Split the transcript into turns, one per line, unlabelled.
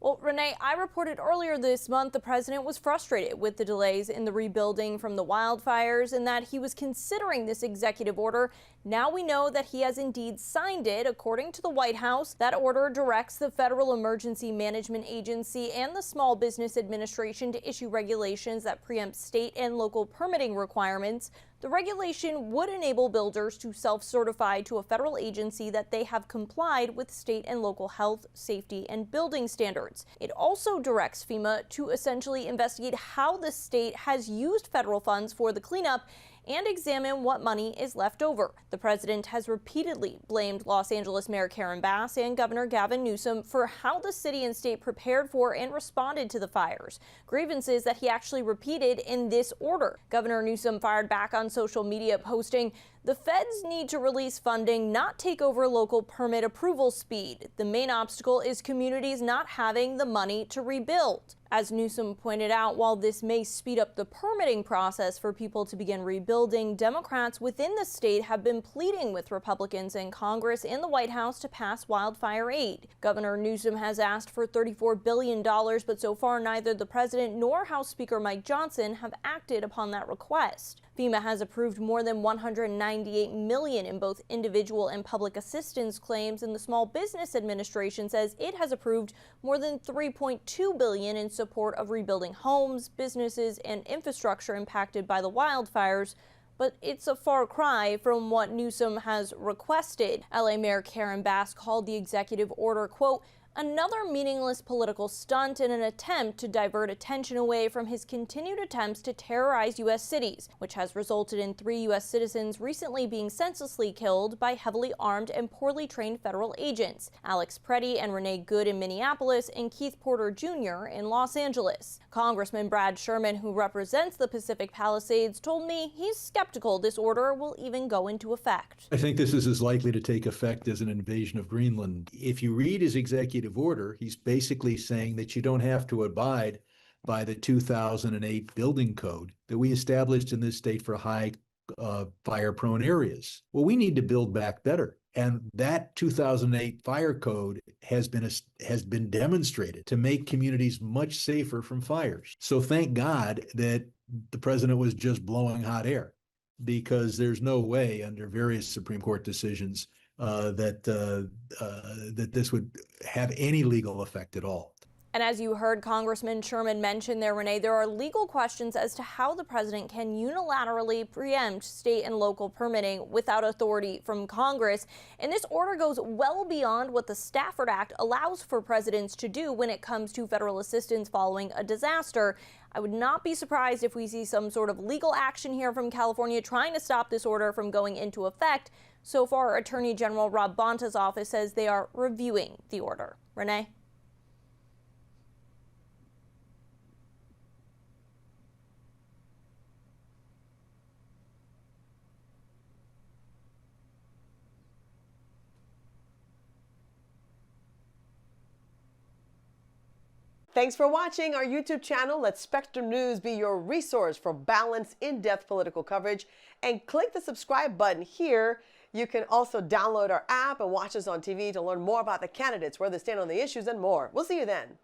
Well, Renee, I reported earlier this month the president was frustrated with the delays in the rebuilding from the wildfires and that he was considering this executive order. Now we know that he has indeed signed it. According to the White House, that order directs the Federal Emergency Management Agency and the Small Business Administration to issue regulations that preempt state and local permitting requirements. The regulation would enable builders to self-certify to a federal agency that they have complied with state and local health, safety, and building standards. It also directs FEMA to essentially investigate how the state has used federal funds for the cleanup and examine what money is left over. The president has repeatedly blamed Los Angeles Mayor Karen Bass and Governor Gavin Newsom for how the city and state prepared for and responded to the fires, grievances that he actually repeated in this order. Governor Newsom fired back on social media, posting, "The feds need to release funding, not take over local permit approval speed. The main obstacle is communities not having the money to rebuild." As Newsom pointed out, while this may speed up the permitting process for people to begin rebuilding, Democrats within the state have been pleading with Republicans in Congress and the White House to pass wildfire aid. Governor Newsom has asked for $34 billion, but so far neither the president nor House Speaker Mike Johnson have acted upon that request. FEMA has approved more than $198 million in both individual and public assistance claims, and the Small Business Administration says it has approved more than $3.2 billion in support of rebuilding homes, businesses, and infrastructure impacted by the wildfires. But it's a far cry from what Newsom has requested. LA Mayor Karen Bass called the executive order, quote, "another meaningless political stunt in an attempt to divert attention away from his continued attempts to terrorize U.S. cities, which has resulted in 3 U.S. citizens recently being senselessly killed by heavily armed and poorly trained federal agents, Alex Preddy and Renee Good in Minneapolis and Keith Porter Jr. in Los Angeles." Congressman Brad Sherman, who represents the Pacific Palisades, told me he's skeptical this order will even go into effect.
I think this is as likely to take effect as an invasion of Greenland. If you read his executive order, he's basically saying that you don't have to abide by the 2008 building code that we established in this state for high fire-prone areas. Well, we need to build back better. And that 2008 fire code has been demonstrated to make communities much safer from fires. So thank God that the president was just blowing hot air, because there's no way under various Supreme Court decisions that this would have any legal effect at all.
And as you heard Congressman Sherman mention there, Renee, there are legal questions as to how the president can unilaterally preempt state and local permitting without authority from Congress. And this order goes well beyond what the Stafford Act allows for presidents to do when it comes to federal assistance following a disaster. I would not be surprised if we see some sort of legal action here from California trying to stop this order from going into effect. So far, Attorney General Rob Bonta's office says they are reviewing the order. Renee?
Thanks for watching our YouTube channel. Let Spectrum News be your resource for balanced, in-depth political coverage. And click the subscribe button here. You can also download our app and watch us on TV to learn more about the candidates, where they stand on the issues, and more. We'll see you then.